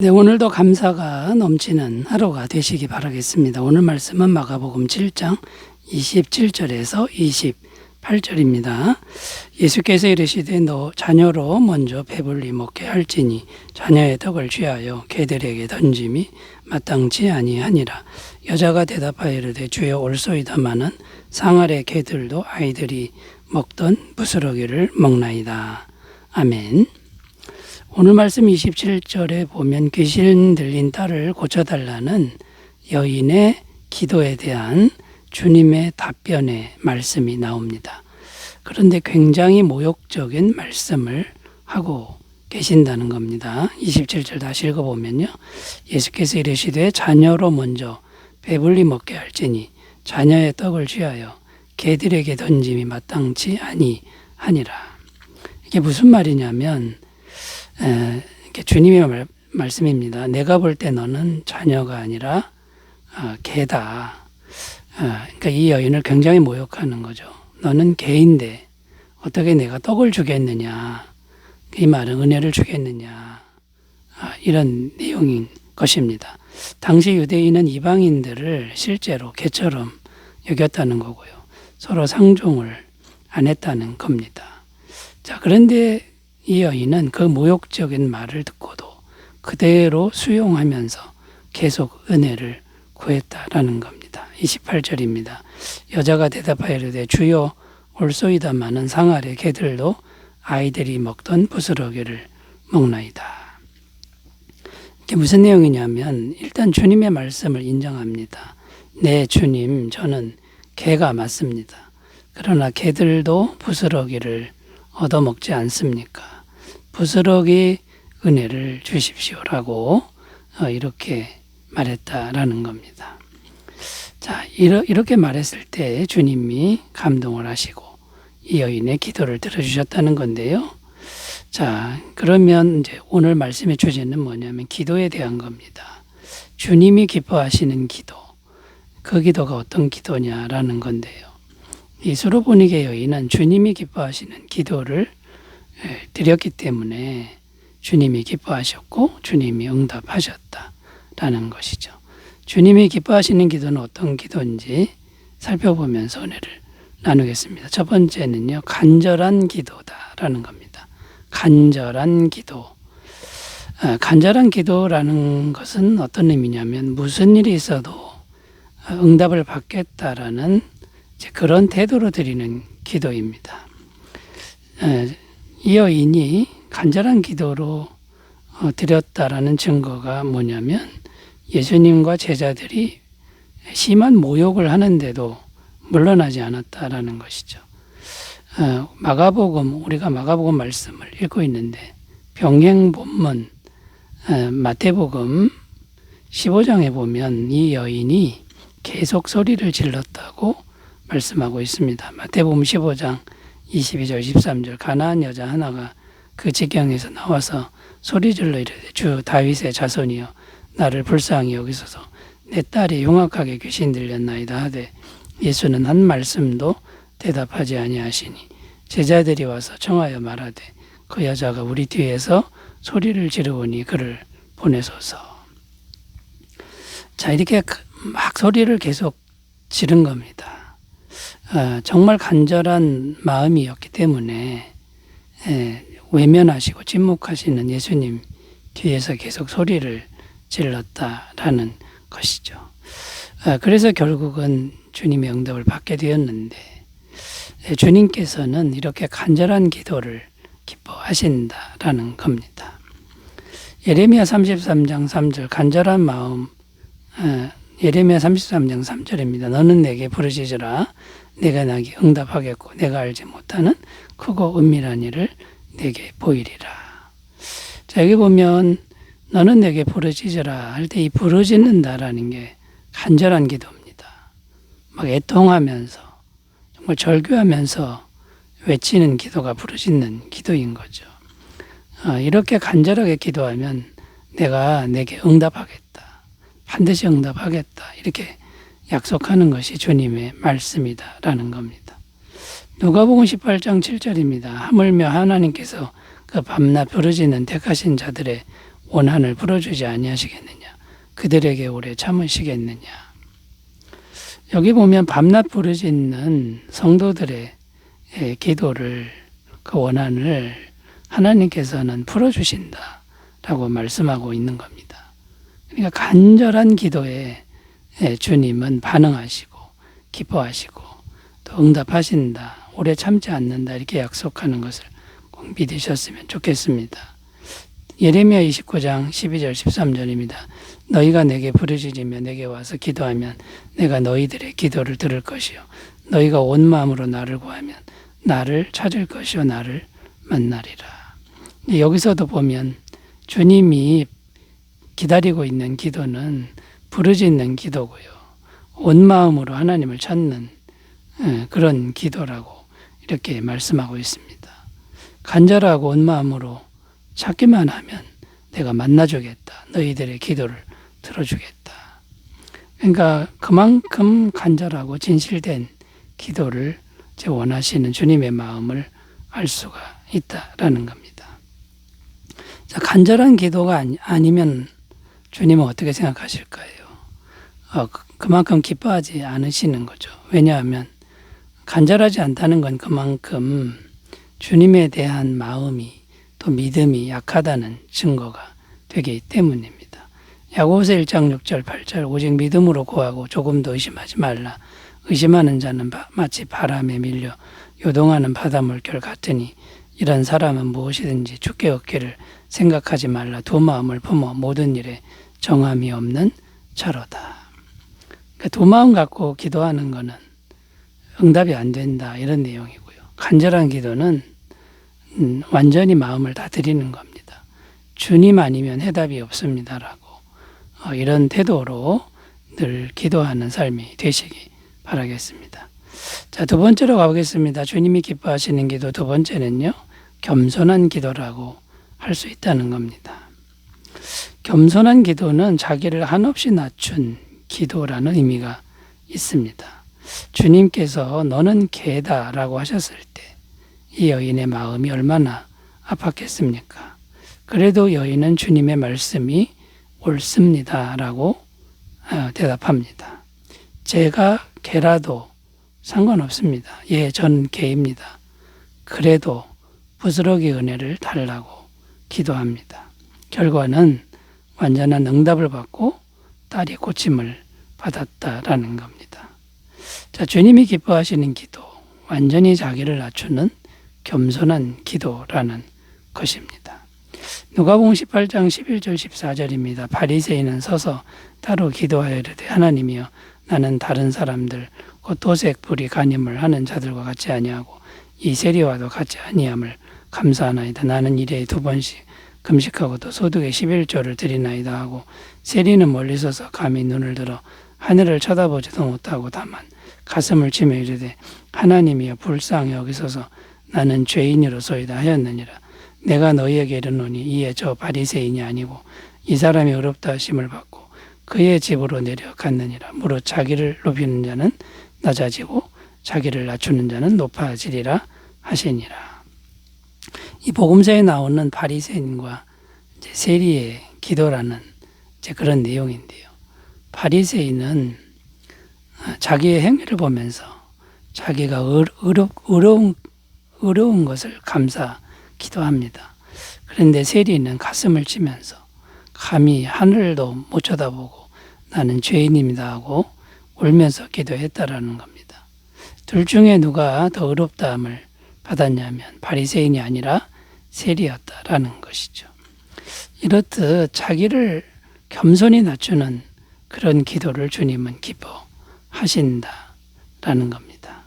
네, 오늘도 감사가 넘치는 하루가 되시기 바라겠습니다. 오늘 말씀은 마가복음 7장 27절에서 28절입니다. 예수께서 이르시되 너 자녀로 먼저 배불리 먹게 할지니 자녀의 떡을 취하여 개들에게 던짐이 마땅치 아니하니라. 여자가 대답하여 이르되 주여 올소이다마는 상아래 개들도 아이들이 먹던 부스러기를 먹나이다. 아멘. 오늘 말씀 27절에 보면 귀신 들린 딸을 고쳐달라는 여인의 기도에 대한 주님의 답변의 말씀이 나옵니다. 그런데 굉장히 모욕적인 말씀을 하고 계신다는 겁니다. 27절 다시 읽어보면요. 예수께서 이르시되 자녀로 먼저 배불리 먹게 할지니 자녀의 떡을 취하여 개들에게 던짐이 마땅치 아니하니라. 이게 무슨 말이냐면 주님의 말씀입니다. 내가 볼 때 너는 자녀가 아니라 개다. 그러니까 이 여인을 굉장히 모욕하는 거죠. 너는 개인데 어떻게 내가 떡을 주겠느냐. 이 말은 은혜를 주겠느냐. 이런 내용인 것입니다. 당시 유대인은 이방인들을 실제로 개처럼 여겼다는 거고요. 서로 상종을 안 했다는 겁니다. 자, 그런데 이 여인은 그 모욕적인 말을 듣고도 그대로 수용하면서 계속 은혜를 구했다라는 겁니다. 28절입니다. 여자가 대답하여 이르되 주여 올소이다마는 상아래 개들도 아이들이 먹던 부스러기를 먹나이다. 이게 무슨 내용이냐면 일단 주님의 말씀을 인정합니다. 네, 주님, 저는 개가 맞습니다. 그러나 개들도 부스러기를 얻어먹지 않습니까? 부스러기 은혜를 주십시오라고 이렇게 말했다라는 겁니다. 자, 이렇게 말했을 때 주님이 감동을 하시고 이 여인의 기도를 들어주셨다는 건데요. 자, 그러면 이제 오늘 말씀의 주제는 뭐냐면 기도에 대한 겁니다. 주님이 기뻐하시는 기도, 그 기도가 어떤 기도냐라는 건데요. 이 수로보니게 여인은 주님이 기뻐하시는 기도를 드렸기 때문에 주님이 기뻐하셨고 주님이 응답하셨다라는 것이죠. 주님이 기뻐하시는 기도는 어떤 기도인지 살펴보면서 은혜를 나누겠습니다. 첫 번째는요, 간절한 기도다라는 겁니다. 간절한 기도. 간절한 기도라는 것은 어떤 의미냐면 무슨 일이 있어도 응답을 받겠다라는 그런 태도로 드리는 기도입니다. 이 여인이 간절한 기도로 드렸다라는 증거가 뭐냐면 예수님과 제자들이 심한 모욕을 하는데도 물러나지 않았다라는 것이죠. 우리가 마가복음 말씀을 읽고 있는데 병행 본문 마태복음 15장에 보면 이 여인이 계속 소리를 질렀다고 말씀하고 있습니다. 마태복음 15장 22절 23절 가나안 여자 하나가 그 지경에서 나와서 소리질러 이르되 주 다윗의 자손이여 나를 불쌍히 여기소서 내 딸이 흉악하게 귀신 들렸나이다 하되 예수는 한 말씀도 대답하지 아니하시니 제자들이 와서 청하여 말하되 그 여자가 우리 뒤에서 소리를 지르오니 그를 보내소서. 자, 이렇게 막 소리를 계속 지른 겁니다. 정말 간절한 마음이었기 때문에 외면하시고 침묵하시는 예수님 뒤에서 계속 소리를 질렀다라는 것이죠. 그래서 결국은 주님의 응답을 받게 되었는데 주님께서는 이렇게 간절한 기도를 기뻐하신다라는 겁니다. 예레미야 33장 3절 간절한 마음 예레미야 33장 3절입니다. 너는 내게 부르짖으라 내가 나에게 응답하겠고 내가 알지 못하는 크고 은밀한 일을 내게 보이리라. 자, 여기 보면 너는 내게 부르짖으라 할 때 이 부르짖는다라는 게 간절한 기도입니다. 막 애통하면서 정말 절규하면서 외치는 기도가 부르짖는 기도인 거죠. 이렇게 간절하게 기도하면 내가 내게 응답하겠다. 반드시 응답하겠다. 이렇게 약속하는 것이 주님의 말씀이다라는 겁니다. 누가복음 18장 7절입니다. 하물며 하나님께서 그 밤낮 부르짖는 택하신 자들의 원한을 풀어주지 아니하시겠느냐. 그들에게 오래 참으시겠느냐. 여기 보면 밤낮 부르짖는 성도들의 기도를, 그 원한을 하나님께서는 풀어주신다라고 말씀하고 있는 겁니다. 그러니까 간절한 기도에 주님은 반응하시고 기뻐하시고 또 응답하신다, 오래 참지 않는다, 이렇게 약속하는 것을 꼭 믿으셨으면 좋겠습니다. 예레미야 29장 12절 13절입니다. 너희가 내게 부르짖으며 내게 와서 기도하면 내가 너희들의 기도를 들을 것이요 너희가 온 마음으로 나를 구하면 나를 찾을 것이요 나를 만나리라. 여기서도 보면 주님이 기다리고 있는 기도는 부르짖는 기도고요, 온 마음으로 하나님을 찾는 그런 기도라고 이렇게 말씀하고 있습니다. 간절하고 온 마음으로 찾기만 하면 내가 만나주겠다, 너희들의 기도를 들어주겠다. 그러니까 그만큼 간절하고 진실된 기도를 원하시는 주님의 마음을 알 수가 있다라는 겁니다. 자, 간절한 기도가 아니면 주님은 어떻게 생각하실까요? 그만큼 기뻐하지 않으시는 거죠. 왜냐하면 간절하지 않다는 건 그만큼 주님에 대한 마음이 또 믿음이 약하다는 증거가 되기 때문입니다. 야고보서 1장 6절 8절 오직 믿음으로 구하고 조금도 의심하지 말라. 의심하는 자는 마치 바람에 밀려 요동하는 바닷물결 같으니 이런 사람은 무엇이든지 주께 얻기를 생각하지 말라. 두 마음을 품어 모든 일에 정함이 없는 자로다. 그러니까 두 마음 갖고 기도하는 것은 응답이 안 된다, 이런 내용이고요. 간절한 기도는 완전히 마음을 다 드리는 겁니다. 주님 아니면 해답이 없습니다라고 이런 태도로 늘 기도하는 삶이 되시기 바라겠습니다. 자, 두 번째로 가보겠습니다. 주님이 기뻐하시는 기도 두 번째는요, 겸손한 기도라고 할 수 있다는 겁니다. 겸손한 기도는 자기를 한없이 낮춘 기도라는 의미가 있습니다. 주님께서 너는 개다라고 하셨을 때 이 여인의 마음이 얼마나 아팠겠습니까? 그래도 여인은 주님의 말씀이 옳습니다라고 대답합니다. 제가 개라도 상관없습니다. 예, 전 개입니다. 그래도 부스러기 은혜를 달라고 기도합니다. 결과는 완전한 응답을 받고 딸이 고침을 받았다라는 겁니다. 자, 주님이 기뻐하시는 기도, 완전히 자기를 낮추는 겸손한 기도라는 것입니다. 누가복음 18장 11절 14절입니다. 바리새인은 서서 따로 기도하여 이르되 하나님이여 나는 다른 사람들 곧 도색 불이 간임을 하는 자들과 같이 아니하고 이 세리와도 같이 아니함을 감사하나이다. 나는 일에 2번씩 금식하고도 소득의 11조를 드리나이다 하고 세리는 멀리 서서 감히 눈을 들어 하늘을 쳐다보지도 못하고 다만 가슴을 치며 이르되 하나님이여 불쌍히 여기소서 나는 죄인이로소이다 하였느니라. 내가 너희에게 이르노니 이에 저 바리새인이 아니고 이 사람이 어렵다 하심을 받고 그의 집으로 내려갔느니라. 무릇 자기를 높이는 자는 낮아지고 자기를 낮추는 자는 높아지리라 하시니라. 이 복음서에 나오는 바리새인과 세리의 기도라는 그런 내용인데요. 바리새인은 자기의 행위를 보면서 자기가 어려운 것을 기도합니다. 그런데 세리는 가슴을 치면서 감히 하늘도 못 쳐다보고 나는 죄인입니다 하고 울면서 기도했다라는 겁니다. 둘 중에 누가 더 어렵다함을 받았냐면 바리새인이 아니라 세리였다라는 것이죠. 이렇듯 자기를 겸손히 낮추는 그런 기도를 주님은 기뻐하신다라는 겁니다.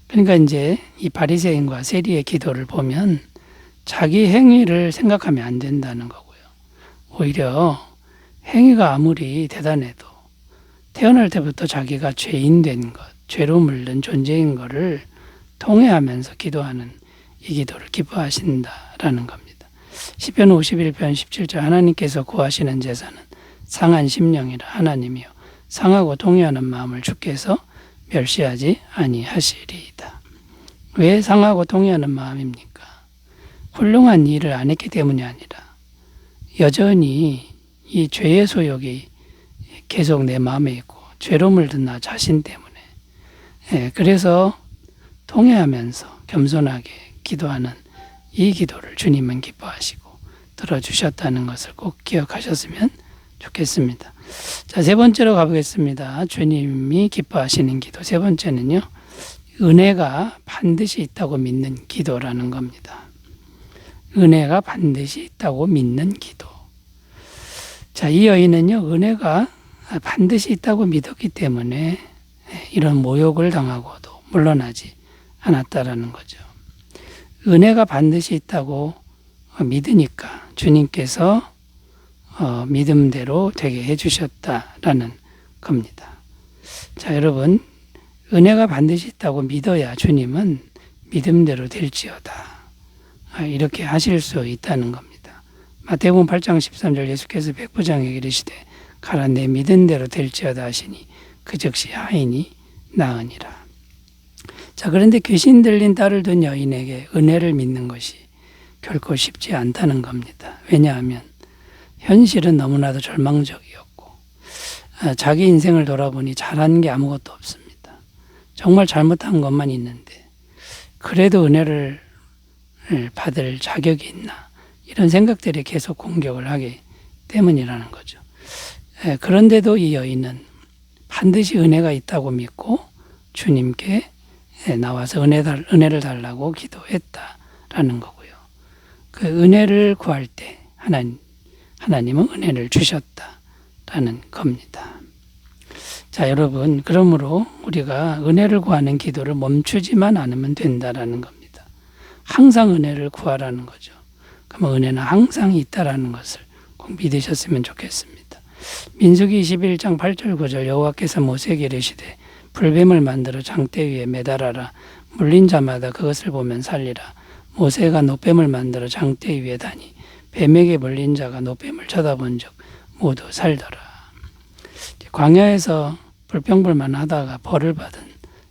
그러니까 이제 이 바리새인과 세리의 기도를 보면 자기 행위를 생각하면 안 된다는 거고요. 오히려 행위가 아무리 대단해도 태어날 때부터 자기가 죄인 된 것, 죄로 물든 존재인 것을 통회하면서 기도하는 이 기도를 기뻐하신다라는 겁니다. 시편 51편 17절 하나님께서 구하시는 제사는 상한 심령이라 하나님이여 상하고 통회하는 마음을 주께서 멸시하지 아니하시리이다. 왜 상하고 통회하는 마음입니까? 훌륭한 일을 안 했기 때문이 아니라 여전히 이 죄의 소욕이 계속 내 마음에 있고 죄로 물든 나 자신 때문에 그래서 통회하면서 겸손하게 기도하는 이 기도를 주님은 기뻐하시고 들어주셨다는 것을 꼭 기억하셨으면 좋겠습니다. 자, 세 번째로 가보겠습니다. 주님이 기뻐하시는 기도. 세 번째는요, 은혜가 반드시 있다고 믿는 기도라는 겁니다. 은혜가 반드시 있다고 믿는 기도. 자, 이 여인은요, 은혜가 반드시 있다고 믿었기 때문에 이런 모욕을 당하고도 물러나지 않았다라는 거죠. 은혜가 반드시 있다고 믿으니까 주님께서 믿음대로 되게 해주셨다라는 겁니다. 자, 여러분, 은혜가 반드시 있다고 믿어야 주님은 믿음대로 될지어다, 이렇게 하실 수 있다는 겁니다. 마태복음 8장 13절 예수께서 백부장에게 이르시되 가라 내 믿은 대로 될지어다 하시니 그 즉시 하인이 나으니라. 자, 그런데 귀신 들린 딸을 둔 여인에게 은혜를 믿는 것이 결코 쉽지 않다는 겁니다. 왜냐하면 현실은 너무나도 절망적이었고 자기 인생을 돌아보니 잘한 게 아무것도 없습니다. 정말 잘못한 것만 있는데 그래도 은혜를 받을 자격이 있나, 이런 생각들이 계속 공격을 하기 때문이라는 거죠. 그런데도 이 여인은 반드시 은혜가 있다고 믿고 주님께 나와서 은혜를 달라고 기도했다라는 거고요. 그 은혜를 구할 때 하나님은 은혜를 주셨다라는 겁니다. 자, 여러분, 그러므로 우리가 은혜를 구하는 기도를 멈추지만 않으면 된다라는 겁니다. 항상 은혜를 구하라는 거죠. 그러면 은혜는 항상 있다라는 것을 꼭 믿으셨으면 좋겠습니다. 민수기 21장 8절 9절 여호와께서 모세에게 이르시되 불뱀을 만들어 장대 위에 매달아라. 물린 자마다 그것을 보면 살리라. 모세가 노뱀을 만들어 장대 위에 다니 뱀에게 물린 자가 노뱀을 쳐다본 적 모두 살더라. 광야에서 불평불만 하다가 벌을 받은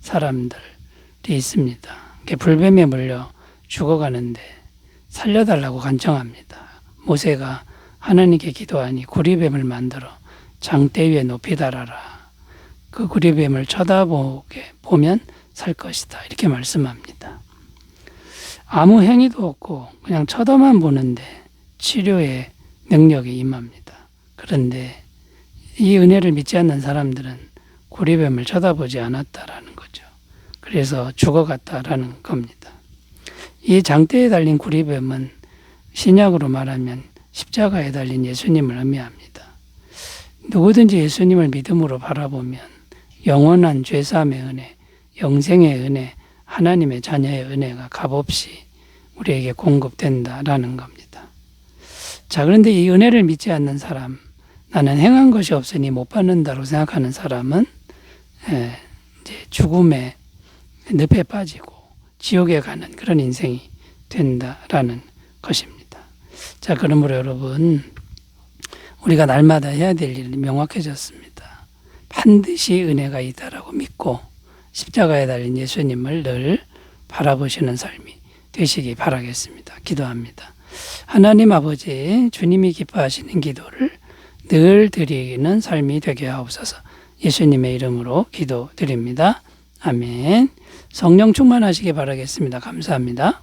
사람들이 있습니다. 불뱀에 물려 죽어가는데 살려달라고 간청합니다. 모세가 하나님께 기도하니 구리뱀을 만들어 장대 위에 높이 달아라. 그 구리뱀을 쳐다보게 보면 살 것이다, 이렇게 말씀합니다. 아무 행위도 없고 그냥 쳐다만 보는데 치료의 능력이 임합니다. 그런데 이 은혜를 믿지 않는 사람들은 구리뱀을 쳐다보지 않았다라는 거죠. 그래서 죽어갔다라는 겁니다. 이 장대에 달린 구리뱀은 신약으로 말하면 십자가에 달린 예수님을 의미합니다. 누구든지 예수님을 믿음으로 바라보면 영원한 죄사함의 은혜, 영생의 은혜, 하나님의 자녀의 은혜가 값없이 우리에게 공급된다라는 겁니다. 자, 그런데 이 은혜를 믿지 않는 사람, 나는 행한 것이 없으니 못 받는다고 생각하는 사람은 이제 죽음의 늪에 빠지고 지옥에 가는 그런 인생이 된다라는 것입니다. 자, 그러므로 여러분, 우리가 날마다 해야 될 일이 명확해졌습니다. 반드시 은혜가 있다라고 믿고 십자가에 달린 예수님을 늘 바라보시는 삶이 되시기 바라겠습니다. 기도합니다. 하나님 아버지, 주님이 기뻐하시는 기도를 늘 드리는 삶이 되게 하옵소서. 예수님의 이름으로 기도드립니다. 아멘. 성령 충만하시기 바라겠습니다. 감사합니다.